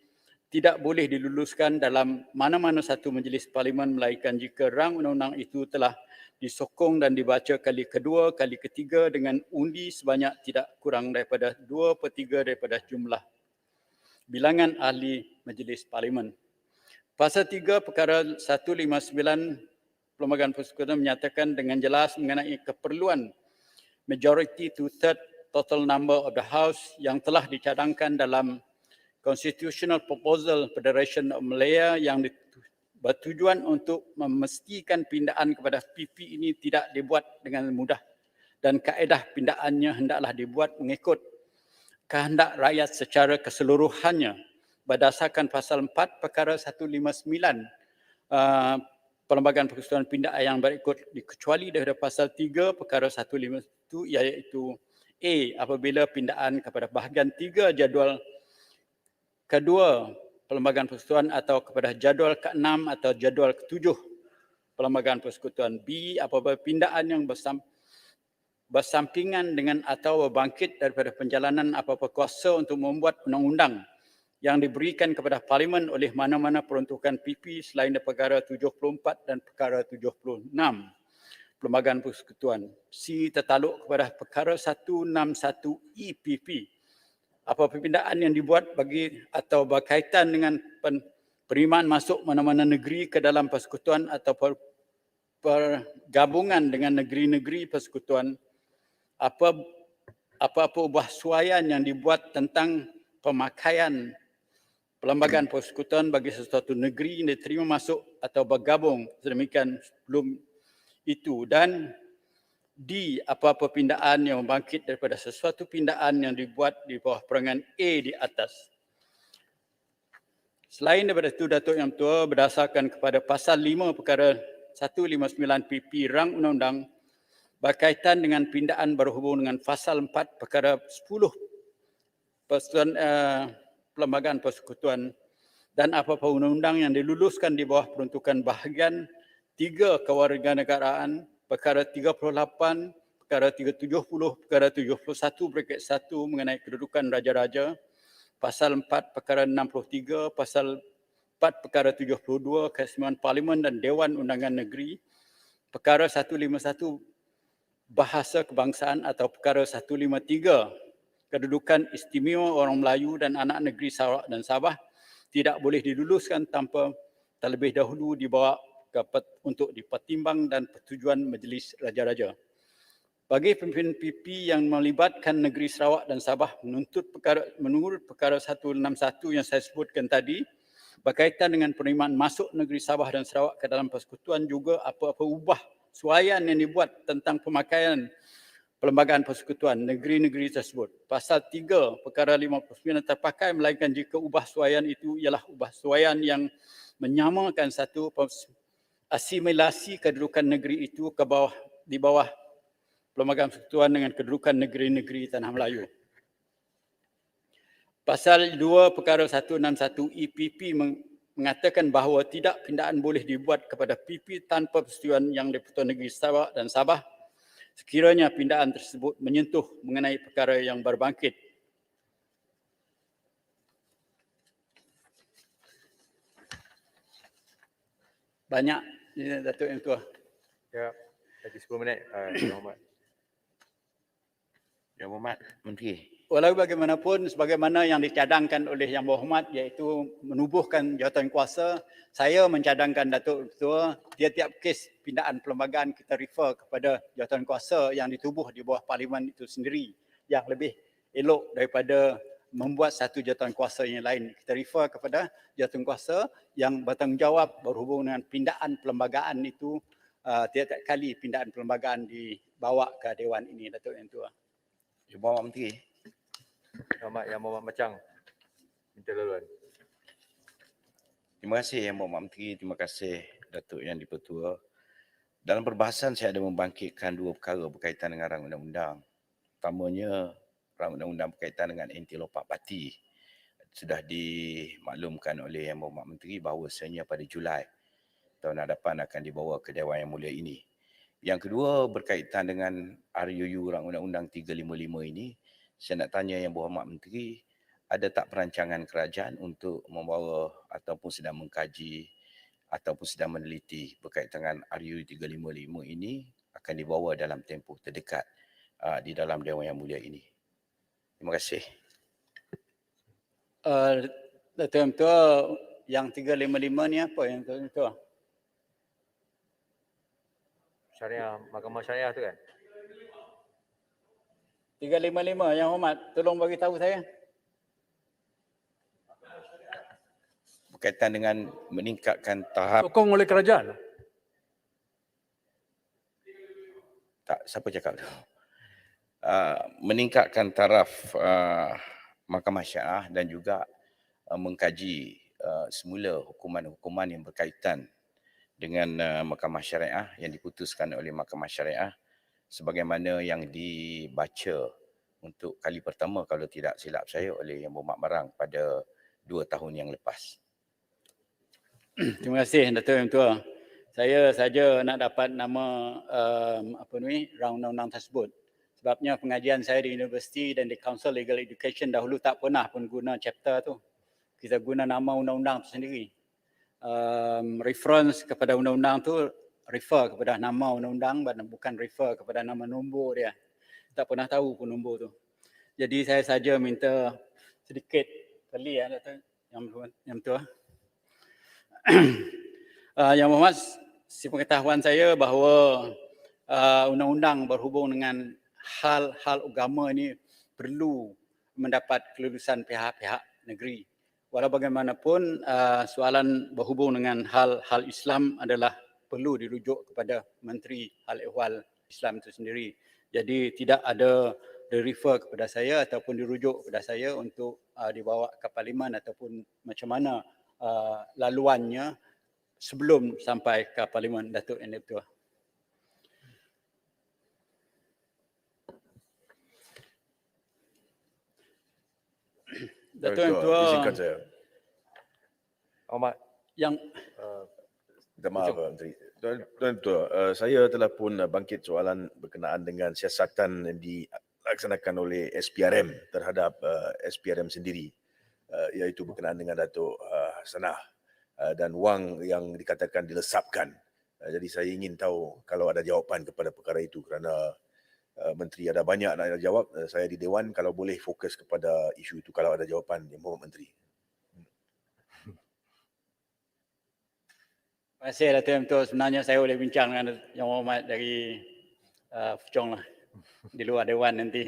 tidak boleh diluluskan dalam mana-mana satu majlis parlimen melainkan jika rang undang-undang itu telah disokong dan dibaca kali kedua, kali ketiga dengan undi sebanyak tidak kurang daripada 2/3 daripada jumlah bilangan ahli majlis parlimen. Pasal 3 perkara 159 Perlembagaan Persekutuan menyatakan dengan jelas mengenai keperluan majority two-third total number of the House yang telah dicadangkan dalam Constitutional Proposal Federation of Malaya yang bertujuan untuk memastikan pindaan kepada PP ini tidak dibuat dengan mudah dan kaedah pindaannya hendaklah dibuat mengikut kehendak rakyat secara keseluruhannya berdasarkan pasal 4 perkara 159 Perlembagaan Persekutuan Pindaan yang berikut dikecuali daripada pasal 3 perkara 151 iaitu A apabila pindaan kepada bahagian 3 jadual kedua Perlembagaan Persekutuan atau kepada jadual ke-6 atau jadual ke-7 Perlembagaan Persekutuan. B apabila pindaan yang bersampingan dengan atau berbangkit daripada penjalanan apa-apa kuasa untuk membuat undang-undang yang diberikan kepada Parlimen oleh mana-mana peruntukan PP selain perkara 74 dan perkara 76 Perlembagaan Persekutuan. C tertakluk kepada perkara 161 EPP. Apa pindaan yang dibuat bagi atau berkaitan dengan penerimaan masuk mana-mana negeri ke dalam persekutuan atau pergabungan dengan negeri-negeri persekutuan, apa-apa ubah suaian yang dibuat tentang pemakaian Perlembagaan Persekutuan bagi sesuatu negeri yang diterima masuk atau bergabung sedemikian sebelum itu, dan D apa-apa pindaan yang membangkit daripada sesuatu pindaan yang dibuat di bawah perangan A di atas. Selain daripada itu, Datuk Yang Tua, berdasarkan kepada pasal 5 perkara 159 PP rang undang-undang berkaitan dengan pindaan berhubung dengan pasal 4 perkara 10 Perlembagaan Persekutuan dan apa-apa undang-undang yang diluluskan di bawah peruntukan bahagian 3 kewarganegaraan perkara 38, perkara 370, perkara 71/1 mengenai kedudukan raja-raja, pasal 4 perkara 63, pasal 4 perkara 72 Keseimbangan Parlimen dan Dewan Undangan Negeri, perkara 151 bahasa kebangsaan atau perkara 153 kedudukan istimewa orang Melayu dan anak negeri Sarawak dan Sabah tidak boleh diluluskan tanpa terlebih dahulu dibawa untuk dipertimbang dan persetujuan Majlis Raja-Raja. Bagi pemimpin PP yang melibatkan negeri Sarawak dan Sabah menurut perkara 161 yang saya sebutkan tadi, berkaitan dengan penerimaan masuk negeri Sabah dan Sarawak ke dalam persekutuan juga apa-apa ubah suaian yang dibuat tentang pemakaian Perlembagaan Persekutuan negeri-negeri tersebut. Pasal 3 perkara 59 terpakai melainkan jika ubah suaian itu ialah ubah suaian yang menyamakan satu asimilasi kedudukan negeri itu di bawah Perlembagaan Persekutuan dengan kedudukan negeri-negeri Tanah Melayu. Pasal 2 perkara 161 EPP mengatakan bahawa tidak pindaan boleh dibuat kepada PP tanpa persetujuan Yang di-Pertuan Negeri Sarawak dan Sabah sekiranya pindaan tersebut menyentuh mengenai perkara yang berbangkit. Banyak Datuk Yang Tua. Ya, lagi 10 minit. Yang Berhormat. Yang Berhormat Menteri. Walau bagaimanapun, sebagaimana yang dicadangkan oleh Yang Berhormat iaitu menubuhkan jawatan kuasa, saya mencadangkan Datuk Ketua, tiap-tiap kes pindaan perlembagaan kita refer kepada jawatan kuasa yang ditubuh di bawah Parlimen itu sendiri yang lebih elok daripada membuat satu jawatankuasa yang lain. Kita refer kepada jawatankuasa yang bertanggungjawab berhubung dengan pindaan perlembagaan itu. Tiap-tiap kali pindaan perlembagaan dibawa ke Dewan ini, Datuk Yang Tua. Yang Berhormat Menteri. Yang Berhormat Macang. Minta laluan. Terima kasih Yang Berhormat Menteri. Terima kasih Datuk Yang di-Pertua. Dalam perbahasan saya ada membangkitkan dua perkara berkaitan dengan rang undang-undang. Pertamanya, rang undang-undang berkaitan dengan anti lompat parti. Sudah dimaklumkan oleh Yang Berhormat Menteri bahawasanya pada Julai tahun hadapan akan dibawa ke Dewan Yang Mulia ini. Yang kedua berkaitan dengan RUU Rang Undang-Undang 355 ini, saya nak tanya Yang Berhormat Menteri, ada tak perancangan kerajaan untuk membawa ataupun sedang mengkaji ataupun sedang meneliti berkaitan dengan RUU 355 ini akan dibawa dalam tempoh terdekat di dalam Dewan Yang Mulia ini. Terima kasih. Datuk Yang Tua, yang 355 ni apa yang Datuk Yang Tua? Syariah, Mahkamah Syariah tu kan? 355 Yang Hormat, tolong bagi tahu saya. Berkaitan dengan meningkatkan tahap, Sokong oleh kerajaan. tak, siapa cakap tu? Meningkatkan taraf Mahkamah Syariah dan juga mengkaji semula hukuman-hukuman yang berkaitan dengan Mahkamah Syariah yang diputuskan oleh Mahkamah Syariah sebagaimana yang dibaca untuk kali pertama kalau tidak silap saya oleh Yang Berhormat Barang pada 2 tahun yang lepas. Terima kasih Datuk Yang Tua. Saya saja nak dapat nama rang undang-undang tersebut. Sebabnya pengajian saya di universiti dan di Council Legal Education dahulu tak pernah pun guna chapter tu. Kita guna nama undang-undang tu sendiri. Reference kepada undang-undang tu refer kepada nama undang-undang dan bukan refer kepada nama nombor dia. Tak pernah tahu pun nombor tu. Jadi saya saja minta sedikit kali Datuk Yang Tua. Yang Berhormat, sepengetahuan saya bahawa undang-undang berhubung dengan hal-hal agama ini perlu mendapat kelulusan pihak-pihak negeri. Walau bagaimanapun soalan berhubung dengan hal-hal Islam adalah perlu dirujuk kepada Menteri Hal Ehwal Islam itu sendiri. Jadi tidak ada refer kepada saya ataupun dirujuk kepada saya untuk dibawa ke Parlimen ataupun macam mana laluannya sebelum sampai ke Parlimen, Datuk Yang Di-Pertua. Datuk Yang Tua, izinkan saya. Ahmad. Yang Minta maaf Menteri. Tuan Tua, saya telah pun bangkit soalan berkenaan dengan siasatan yang dilaksanakan oleh SPRM terhadap SPRM sendiri, iaitu berkenaan dengan Datuk Sanah dan wang yang dikatakan dilesapkan. Jadi saya ingin tahu kalau ada jawapan kepada perkara itu kerana Menteri ada banyak nak jawab. Saya di Dewan kalau boleh fokus kepada isu itu kalau ada jawapan Yang Berhormat Menteri. Terima kasih Datuk Yang Tua. Sebenarnya saya boleh bincang dengan Yang Berhormat dari Puchong lah, di luar Dewan nanti.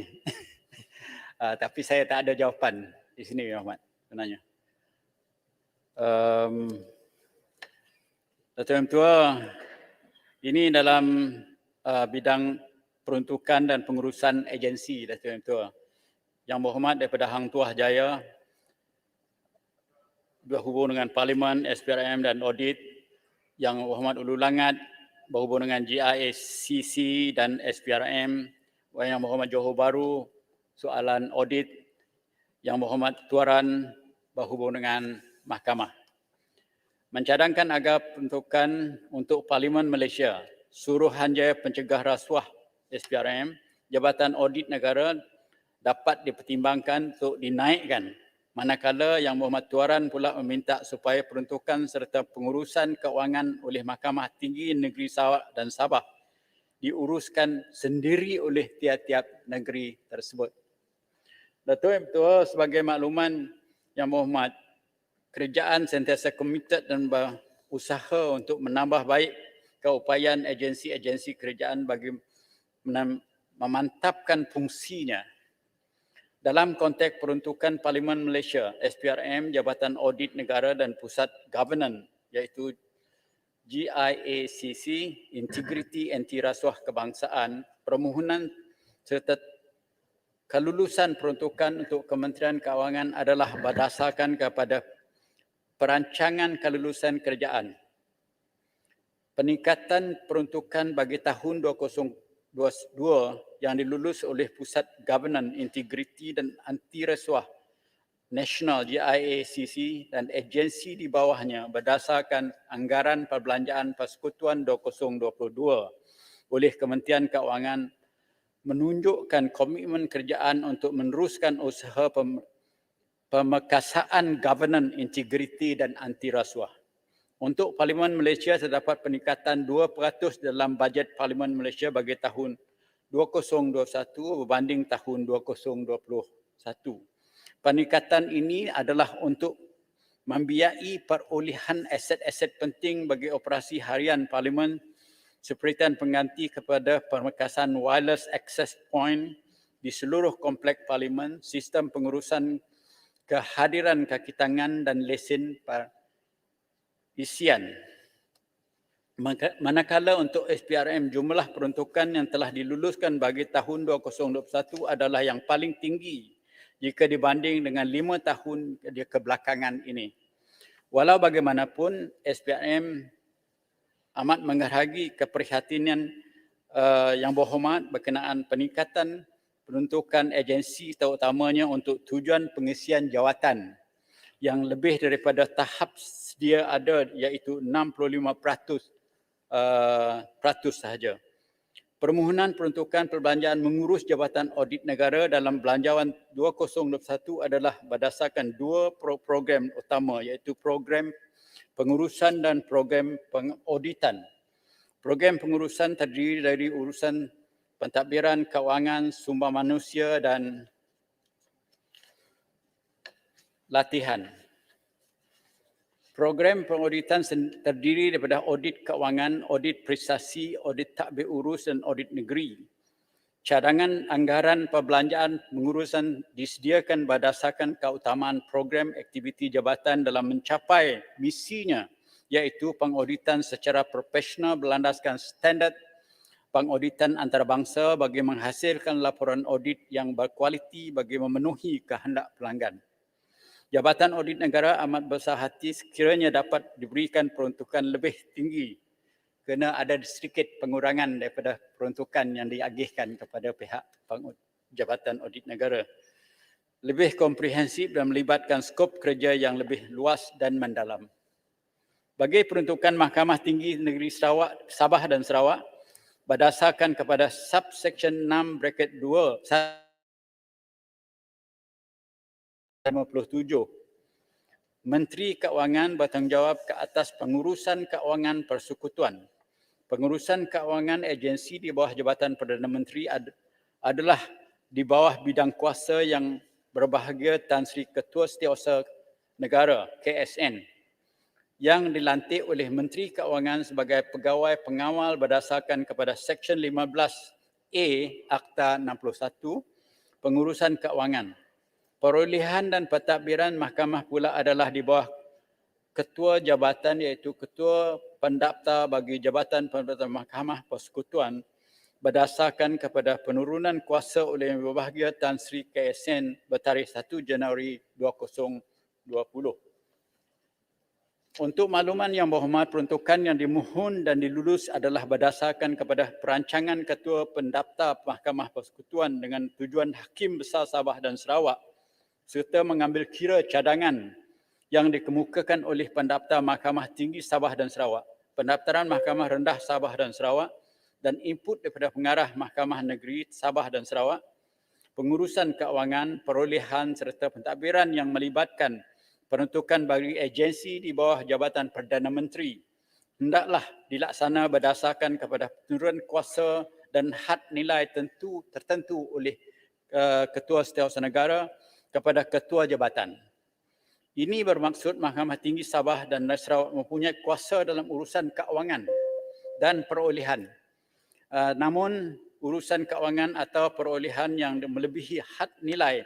Tapi saya tak ada jawapan di sini Yang Berhormat sebenarnya. Datuk Yang Tua, ini dalam bidang peruntukan dan pengurusan agensi Datuk Yang Tua. Yang Berhormat daripada Hang Tuah Jaya berhubung dengan Parlimen, SPRM dan audit. Yang Berhormat Ulu Langat berhubung dengan GIACC dan SPRM. Yang Berhormat Johor Bahru soalan audit. Yang Berhormat Tuaran berhubung dengan Mahkamah. Mencadangkan agar peruntukan untuk Parlimen Malaysia, Suruhanjaya Pencegah Rasuah SPRM, Jabatan Audit Negara dapat dipertimbangkan untuk dinaikkan, manakala Yang Berhormat Tuaran pula meminta supaya peruntukan serta pengurusan keuangan oleh Mahkamah Tinggi Negeri Sarawak dan Sabah diuruskan sendiri oleh tiap-tiap negeri tersebut. Datuk Yang Tua, sebagai makluman Yang Berhormat, kerajaan sentiasa komited dan berusaha untuk menambah baik keupayaan agensi-agensi kerajaan bagi memantapkan fungsinya dalam konteks peruntukan Parlimen Malaysia, SPRM, Jabatan Audit Negara dan Pusat Governance iaitu GIACC, Integriti Anti Rasuah Kebangsaan, permohonan serta kelulusan peruntukan untuk Kementerian Keuangan adalah berdasarkan kepada perancangan kelulusan kerajaan. Peningkatan peruntukan bagi tahun 2022 yang dilulus oleh Pusat Governance, Integriti dan Anti Rasuah Nasional GIACC dan agensi di bawahnya berdasarkan anggaran perbelanjaan Persekutuan 2022 oleh Kementerian Keuangan menunjukkan komitmen kerajaan untuk meneruskan usaha pemekasaan governance, integriti dan anti rasuah. Untuk Parlimen Malaysia terdapat peningkatan 2% dalam bajet Parlimen Malaysia bagi tahun 2021 berbanding tahun 2021. Peningkatan ini adalah untuk membiayai perolehan aset-aset penting bagi operasi harian Parlimen seperti pengganti kepada pemekasan wireless access point di seluruh kompleks Parlimen, sistem pengurusan kehadiran kaki tangan dan lesen isian. Manakala untuk SPRM, jumlah peruntukan yang telah diluluskan bagi tahun 2021 adalah yang paling tinggi jika dibanding dengan 5 tahun kebelakangan ini. Walau bagaimanapun, SPRM amat menghargai keprihatinan yang berhormat berkenaan peningkatan peruntukan agensi terutamanya untuk tujuan pengisian jawatan yang lebih daripada tahap sedia ada iaitu 65% sahaja. Permohonan peruntukan perbelanjaan mengurus Jabatan Audit Negara dalam Belanjawan 2021 adalah berdasarkan dua program utama iaitu program pengurusan dan program pengauditan. Program pengurusan terdiri dari urusan pentadbiran kewangan, sumber manusia dan latihan. Program pengauditan terdiri daripada audit kewangan, audit prestasi, audit tadbir urus dan audit negeri. Cadangan anggaran perbelanjaan pengurusan disediakan berdasarkan keutamaan program aktiviti jabatan dalam mencapai misinya iaitu pengauditan secara profesional berlandaskan standard pengauditan antarabangsa bagi menghasilkan laporan audit yang berkualiti bagi memenuhi kehendak pelanggan. Jabatan Audit Negara amat besar hati sekiranya dapat diberikan peruntukan lebih tinggi kerana ada sedikit pengurangan daripada peruntukan yang diagihkan kepada pihak Jabatan Audit Negara. Lebih komprehensif dan melibatkan skop kerja yang lebih luas dan mendalam. Bagi peruntukan Mahkamah Tinggi Negeri Sarawak, Sabah dan Sarawak, berdasarkan kepada subsection 6(2) 57. Menteri Keuangan bertanggungjawab ke atas pengurusan keuangan persekutuan. Pengurusan keuangan agensi di bawah Jabatan Perdana Menteri adalah di bawah bidang kuasa yang berbahagia Tan Sri Ketua Setiausaha Negara KSN yang dilantik oleh Menteri Keuangan sebagai pegawai pengawal berdasarkan kepada Seksyen 15A Akta 61 Pengurusan Keuangan. Perolehan dan pentadbiran mahkamah pula adalah di bawah ketua jabatan iaitu ketua pendaftar bagi Jabatan Pendaftar Mahkamah Persekutuan berdasarkan kepada penurunan kuasa oleh Yang Berbahagia Tan Sri KSN bertarikh 1 Januari 2020. Untuk makluman yang berhormat, peruntukan yang dimohon dan dilulus adalah berdasarkan kepada perancangan Ketua Pendaftar Mahkamah Persekutuan dengan tujuan Hakim Besar Sabah dan Sarawak serta mengambil kira cadangan yang dikemukakan oleh pendaftar Mahkamah Tinggi Sabah dan Sarawak, pendaftaran Mahkamah Rendah Sabah dan Sarawak dan input daripada pengarah Mahkamah Negeri Sabah dan Sarawak, pengurusan keuangan, perolehan serta pentadbiran yang melibatkan peruntukan bagi agensi di bawah Jabatan Perdana Menteri hendaklah dilaksana berdasarkan kepada penurunan kuasa dan had nilai tertentu oleh Ketua Setiausaha Negara kepada Ketua Jabatan. Ini bermaksud Mahkamah Tinggi Sabah dan Sarawak mempunyai kuasa dalam urusan keuangan dan perolehan. Namun urusan keuangan atau perolehan yang melebihi had nilai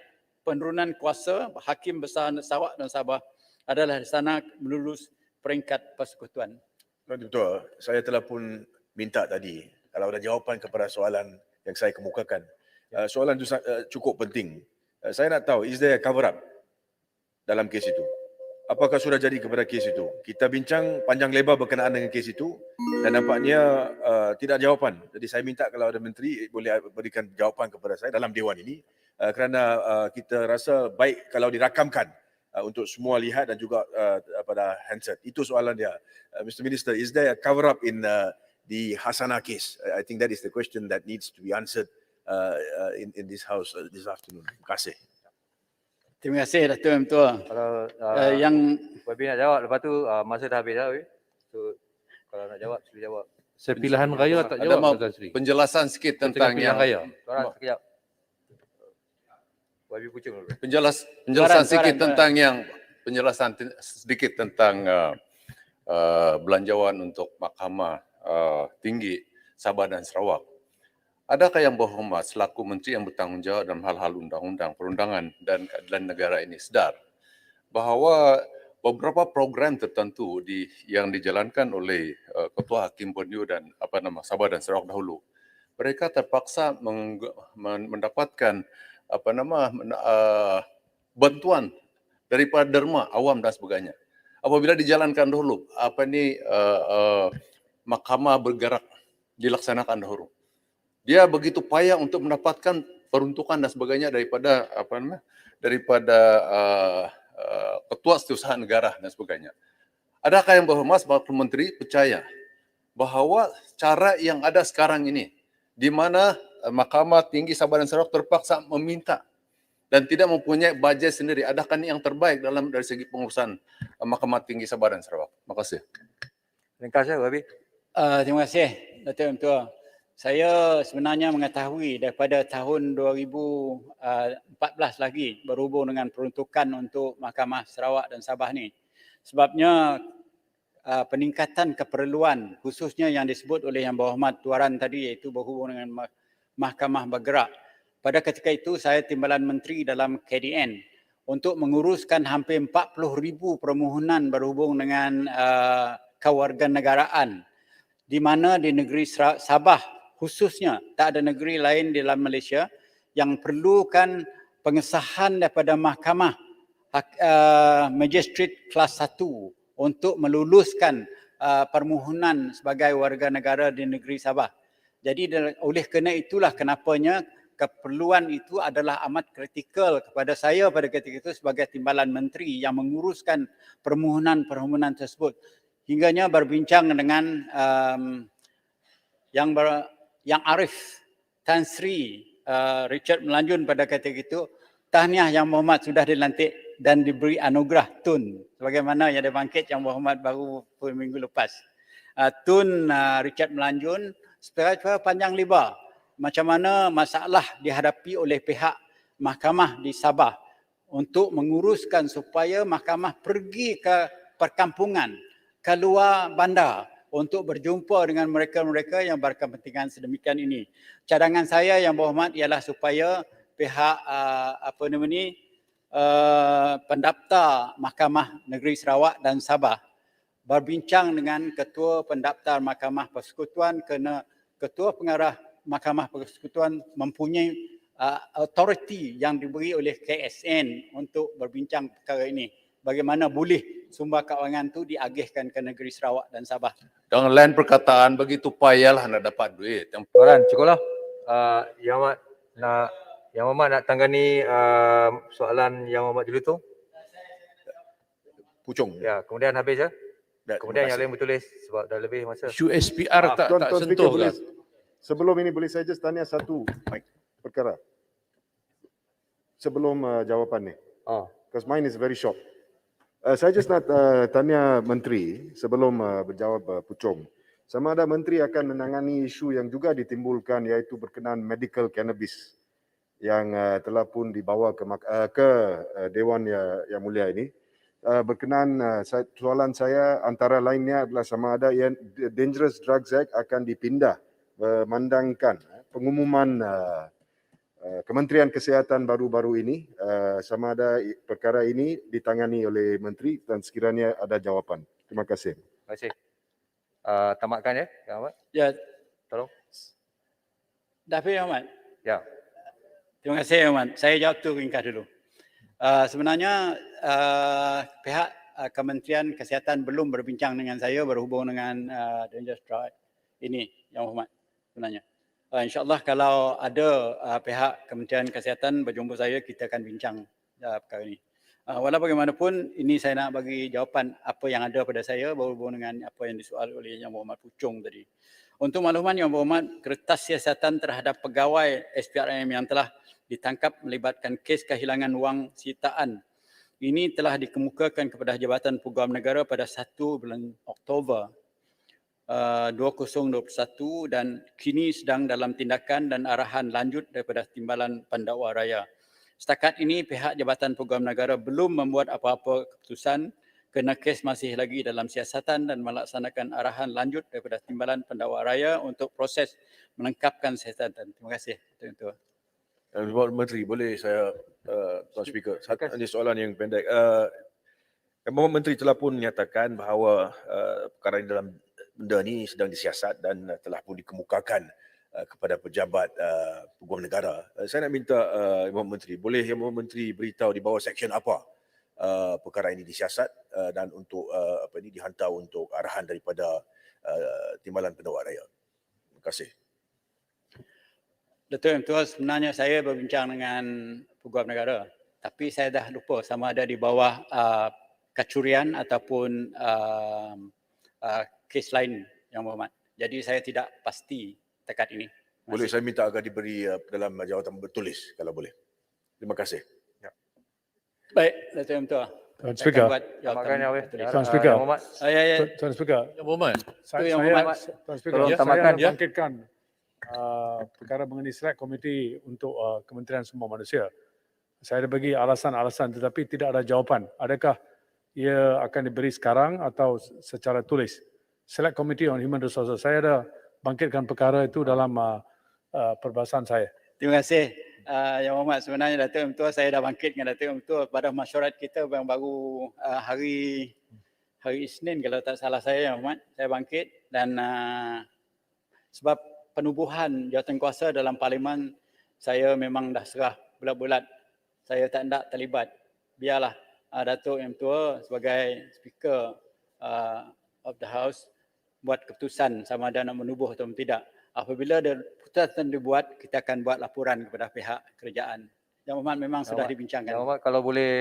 penurunan kuasa Hakim Besar Sarawak dan Sabah adalah di sana melulus peringkat persekutuan. Betul. Saya telah pun minta tadi kalau ada jawapan kepada soalan yang saya kemukakan. Soalan itu cukup penting. Saya nak tahu, is there a cover up dalam kes itu? Apakah sudah jadi kepada kes itu? Kita bincang panjang lebar berkenaan dengan kes itu dan nampaknya tidak ada jawapan. Jadi saya minta kalau ada menteri boleh berikan jawapan kepada saya dalam dewan ini kerana kita rasa baik kalau dirakamkan untuk semua lihat dan juga pada handset. Itu soalan dia. Mr. Minister, is there a cover up in the Hasanah case? I think that is the question that needs to be answered in this house this afternoon. Terima kasih. Terima kasih Datuk Mentua. Kalau Yang Wabi nak jawab, lepas tu masa dah habis dah. So, kalau nak jawab, sila jawab. Saya pilihan raya tak Ada jawab mau Tuan Sri. penjelasan sikit tentang Pilihan yang raya. Tuan, sekejap. Wabi pucung dulu. penjelasan sikit Tuan. tentang yang penjelasan sedikit tentang belanjawan untuk Mahkamah Tinggi Sabah dan Sarawak. Adakah yang berhormat selaku menteri yang bertanggungjawab dalam hal-hal undang-undang, perundangan dan keadilan negara ini sedar bahawa beberapa program tertentu yang dijalankan oleh Ketua Hakim Borneo dan Sabah dan Sarawak dahulu, mereka terpaksa mendapatkan bantuan daripada derma awam dan sebagainya. Apabila dijalankan dahulu, mahkamah bergerak dilaksanakan dahulu. Dia begitu payah untuk mendapatkan peruntukan dan sebagainya daripada ketua setiausaha negara dan sebagainya. Adakah yang berhormat sebagai menteri percaya bahawa cara yang ada sekarang ini, di mana Mahkamah Tinggi Sabah dan Sarawak terpaksa meminta dan tidak mempunyai bajet sendiri, adakah ini yang terbaik dari segi pengurusan Mahkamah Tinggi Sabah dan Sarawak? Terima kasih. Ringkas ya, Wabi. Terima kasih Datuk Mentua. Saya sebenarnya mengetahui daripada tahun 2014 lagi berhubung dengan peruntukan untuk Mahkamah Sarawak dan Sabah ni. Sebabnya peningkatan keperluan khususnya yang disebut oleh Yang Berhormat Tuaran tadi iaitu berhubung dengan Mahkamah bergerak. Pada ketika itu saya timbalan menteri dalam KDN untuk menguruskan hampir 40,000 permohonan berhubung dengan kewarganegaraan di mana di negeri Sabah khususnya, tak ada negeri lain di dalam Malaysia yang perlukan pengesahan daripada mahkamah magistrate kelas 1 untuk meluluskan permohonan sebagai warga negara di negeri Sabah. Jadi oleh kerana itulah kenapanya keperluan itu adalah amat kritikal kepada saya pada ketika itu sebagai timbalan menteri yang menguruskan permohonan-permohonan tersebut. Hingganya berbincang dengan Yang Arif Tan Sri Richard Melanjun pada ketika itu, tahniah Yang Berhormat sudah dilantik dan diberi anugerah Tun sebagaimana yang dibangkit Yang Berhormat baru minggu lepas. Tun Richard Melanjun secara panjang lebar macam mana masalah dihadapi oleh pihak mahkamah di Sabah untuk menguruskan supaya mahkamah pergi ke perkampungan, keluar bandar untuk berjumpa dengan mereka-mereka yang berkepentingan sedemikian ini. Cadangan saya Yang Berhormat ialah supaya pihak pendaftar Mahkamah Negeri Sarawak dan Sabah berbincang dengan Ketua Pendaftar Mahkamah Persekutuan kerana Ketua Pengarah Mahkamah Persekutuan mempunyai autoriti yang diberi oleh KSN untuk berbincang perkara ini. Bagaimana boleh sumber kewangan tu diagihkan ke negeri Sarawak dan Sabah. Dengan lain perkataan, begitu payahlah nak dapat duit. Tuan, cukuplah. Yang Berhormat nak tanggani soalan Yang Berhormat dulu tu. Pucung. Ya, kemudian habis ya. Kemudian yang lain terima bertulis sebab dah lebih masa. Isu SPR tak Tuan Speaker, sentuh boleh, kan? sebelum ini boleh saya just tanya satu perkara. Sebelum jawapan ni. Because mine is very short. Saya just nak tanya Menteri sebelum berjawab Pucung. Sama ada Menteri akan menangani isu yang juga ditimbulkan iaitu berkenaan medical cannabis yang telah pun dibawa ke Dewan Yang Mulia ini. Berkenaan soalan saya antara lainnya adalah sama ada yang Dangerous Drugs Act akan dipindah memandangkan pengumuman Kementerian Kesihatan baru-baru ini, sama ada perkara ini ditangani oleh Menteri dan sekiranya ada jawapan. Terima kasih. Terima kasih. Tamatkan ya, Yang Ahmad. Ya, Tolong. David Ahmad. Ya. Terima kasih Ahmad. Saya jawab tu ringkas dulu. Sebenarnya pihak Kementerian Kesihatan belum berbincang dengan saya berhubung dengan dangerous drug ini, Yang Hormat, sebenarnya. InsyaAllah kalau ada pihak Kementerian Kesihatan berjumpa saya, kita akan bincang perkara ini. Walau bagaimanapun, ini saya nak bagi jawapan apa yang ada pada saya berhubung dengan apa yang disoal oleh Yang Berhormat Puchong tadi. Untuk makluman Yang Berhormat, kertas siasatan terhadap pegawai SPRM yang telah ditangkap melibatkan kes kehilangan wang sitaan ini telah dikemukakan kepada Jabatan Peguam Negara pada 1 bulan Oktober 2021 dan kini sedang dalam tindakan dan arahan lanjut daripada Timbalan Pendakwa Raya. Setakat ini pihak Jabatan Peguam Negara belum membuat apa-apa keputusan kerana kes masih lagi dalam siasatan dan melaksanakan arahan lanjut daripada Timbalan Pendakwa Raya untuk proses melengkapkan siasatan. Terima kasih. Tuan-tuan. Menteri, boleh saya, Tuan Speaker, satu soalan yang pendek. Menteri telah pun menyatakan bahawa perkara ini dalam benda ni sedang disiasat dan telah pun dikemukakan kepada pejabat Peguam Negara. Saya nak minta Ibu Menteri, boleh Ibu Menteri beritahu di bawah seksyen apa perkara ini disiasat dan untuk apa ini dihantar untuk arahan daripada Timbalan Pendakwa Raya. Terima kasih. Datuk Yang Tua, sebenarnya saya berbincang dengan Peguam Negara, tapi saya dah lupa sama ada di bawah kecurian ataupun kes lain Yang Berhormat. Jadi saya tidak pasti dekat ini. Boleh saya minta agar diberi dalam jawatan bertulis kalau boleh. Terima kasih. Ya. Baik, Datuk Yang Tua. Tuan Speaker. Tamatkan ya, weh. Tuan Speaker. Yang Berhormat. Tuan Speaker. Yang Berhormat. Yang Berhormat. Tuan Speaker. Tolong Saya tamatkan, nak ya. bangkitkan perkara mengenai select komiti untuk Kementerian Semua Manusia. Saya ada bagi alasan-alasan tetapi tidak ada jawapan. Adakah ia akan diberi sekarang atau secara tulis? Select Committee on Human Resources. Saya ada bangkitkan perkara itu dalam perbahasan saya. Terima kasih. Yang Berhormat, sebenarnya Datuk Yang Tua, saya dah bangkit dengan Datuk Yang Tua pada mesyuarat kita yang baru hari Isnin kalau tak salah saya, Yang Berhormat. Saya bangkit dan sebab penubuhan jawatankuasa dalam Parlimen, saya memang dah serah bulat-bulat. Saya tak nak terlibat. Biarlah Datuk Yang Tua sebagai Speaker of the House buat keputusan sama ada nak menubuh atau tidak. Apabila ada keputusan dibuat, kita akan buat laporan kepada pihak kerajaan. Yang Berhormat memang sudah dibincangkan. Yang Berhormat, kalau boleh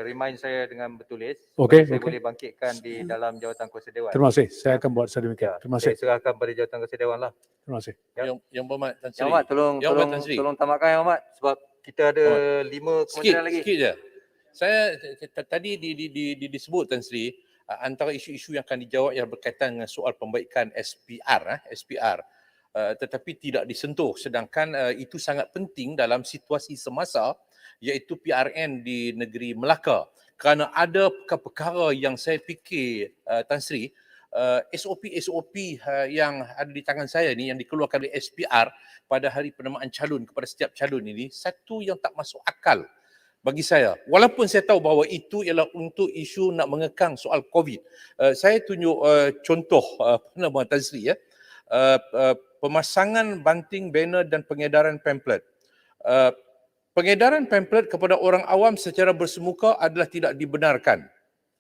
remind saya dengan bertulis, Okey, saya okey. boleh bangkitkan di dalam Jawatankuasa Dewan. Terima kasih. Saya akan buat sedemikian. Terima Saya kasih. serahkan pada Jawatankuasa Dewan lah. Terima kasih. Yang Berhormat Tan Sri. Yang Berhormat, tolong tamatkan Yang Berhormat sebab kita ada 5 kementerian lagi. Sikit je. Saya tadi disebut Tan Sri, antara isu-isu yang akan dijawab yang berkaitan dengan soal pembaikan SPR. Tetapi tidak disentuh, sedangkan itu sangat penting dalam situasi semasa iaitu PRN di negeri Melaka, kerana ada perkara yang saya fikir Tan Sri, SOP yang ada di tangan saya ni yang dikeluarkan oleh SPR pada hari penamaan calon kepada setiap calon ini, satu yang tak masuk akal bagi saya. Walaupun saya tahu bahawa itu ialah untuk isu nak mengekang soal COVID. Saya tunjuk contoh Tan Sri, pemasangan banting banner dan pengedaran pamphlet. Pengedaran pamphlet kepada orang awam secara bersemuka adalah tidak dibenarkan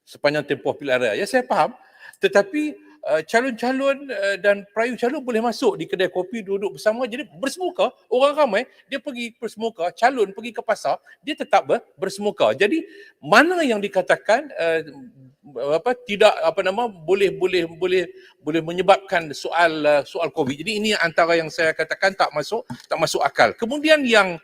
sepanjang tempoh pilihan raya. Ya, saya faham. Tetapi calon-calon dan perayu calon boleh masuk di kedai kopi, duduk bersama. Jadi bersemuka, orang ramai, dia pergi bersemuka, calon pergi ke pasar, dia tetap bersemuka. Jadi mana yang dikatakan boleh menyebabkan soal COVID. Jadi ini antara yang saya katakan tak masuk akal. Kemudian yang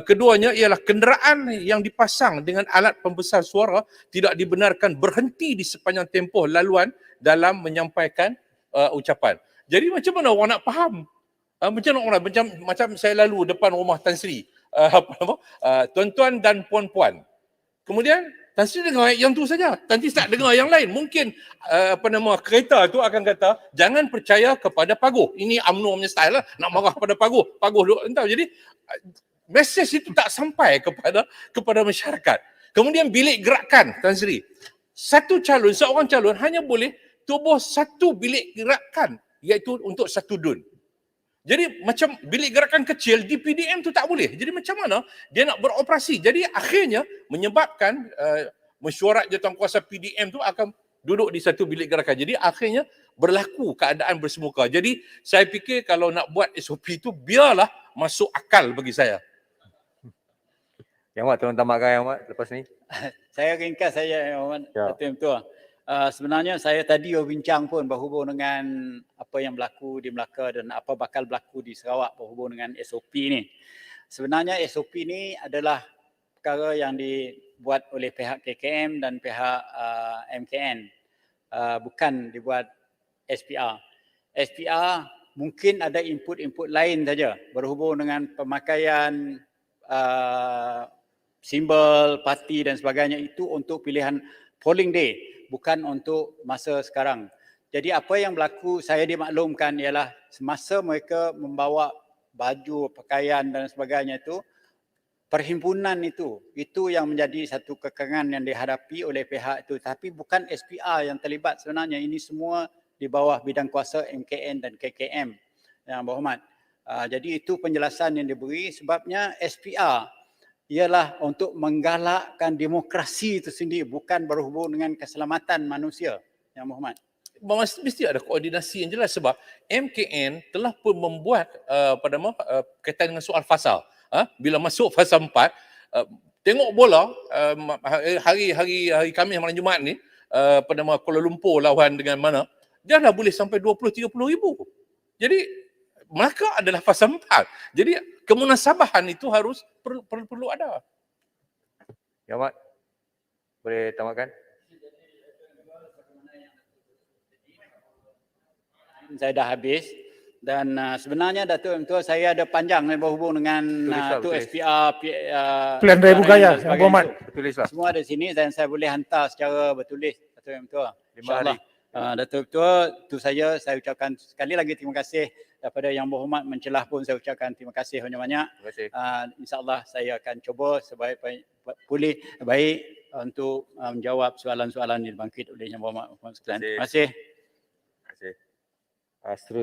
keduanya ialah kenderaan yang dipasang dengan alat pembesar suara tidak dibenarkan berhenti di sepanjang tempoh laluan dalam menyampaikan ucapan. Jadi macam mana orang nak faham? Macam saya lalu depan rumah Tan Sri, tuan-tuan dan puan-puan. Kemudian Tan Sri dengar yang tu saja. Tan Sri tak dengar yang lain. Mungkin kereta tu akan kata jangan percaya kepada paguh. Ini UMNO punya style lah, nak marah pada paguh. Paguh duk entah. Jadi mesej itu tak sampai kepada masyarakat. Kemudian bilik gerakan, Tan Sri. Seorang calon hanya boleh tubuh satu bilik gerakan, iaitu untuk satu DUN. Jadi macam bilik gerakan kecil di PDM tu tak boleh. Jadi macam mana dia nak beroperasi? Jadi akhirnya menyebabkan mesyuarat jawatankuasa PDM tu akan duduk di satu bilik gerakan. Jadi akhirnya berlaku keadaan bersemuka. Jadi saya fikir kalau nak buat SOP tu biarlah masuk akal bagi saya. Yang Mat, tolong tambahkan Yang Mat lepas ni. Saya ringkas saya, Yang Mat. Ya. Betul-betul. Sebenarnya saya tadi berbincang pun berhubung dengan apa yang berlaku di Melaka dan apa bakal berlaku di Sarawak berhubung dengan SOP ni. Sebenarnya SOP ni adalah perkara yang dibuat oleh pihak KKM dan pihak MKN. Bukan dibuat SPR. SPR mungkin ada input-input lain saja berhubung dengan pemakaian simbol parti dan sebagainya, itu untuk pilihan polling day, bukan untuk masa sekarang. Jadi apa yang berlaku saya dimaklumkan ialah semasa mereka membawa baju, pakaian dan sebagainya itu, perhimpunan itu yang menjadi satu kekangan yang dihadapi oleh pihak itu, tapi bukan SPR yang terlibat sebenarnya. Ini semua di bawah bidang kuasa MKN dan KKM, Yang Berhormat. Jadi itu penjelasan yang diberi. Sebabnya SPR ialah untuk menggalakkan demokrasi itu sendiri, bukan berhubung dengan keselamatan manusia, Yang Berhormat. Mesti ada koordinasi yang jelas sebab MKN telah pun membuat kaitan dengan soal fasal. Bila masuk fasa 4, tengok bola hari Khamis malam Jumaat ni, Kuala Lumpur lawan dengan mana, dia dah boleh sampai 20-30 ribu. Jadi Melaka adalah fasa 4. Jadi kemunasabahan itu harus perlu ada. Ya Mat, boleh tamatkan? Saya dah habis dan sebenarnya Datuk Mentua saya ada panjang berhubung dengan tu SPR, Pilihan Raya Bergaya, dan Yang Berhormat. sebagainya. Semua ada sini dan saya boleh hantar secara bertulis, Datuk Mentua. 5 hari. InsyaAllah. Datuk Mentua, itu saja saya ucapkan sekali lagi terima kasih. Daripada Yang Berhormat mencelah pun saya ucapkan terima kasih banyak-banyak. Terima kasih. InsyaAllah saya akan cuba sebaik-baik untuk menjawab soalan-soalan yang dibangkit oleh Yang Berhormat sekalian. Terima kasih. Terima kasih.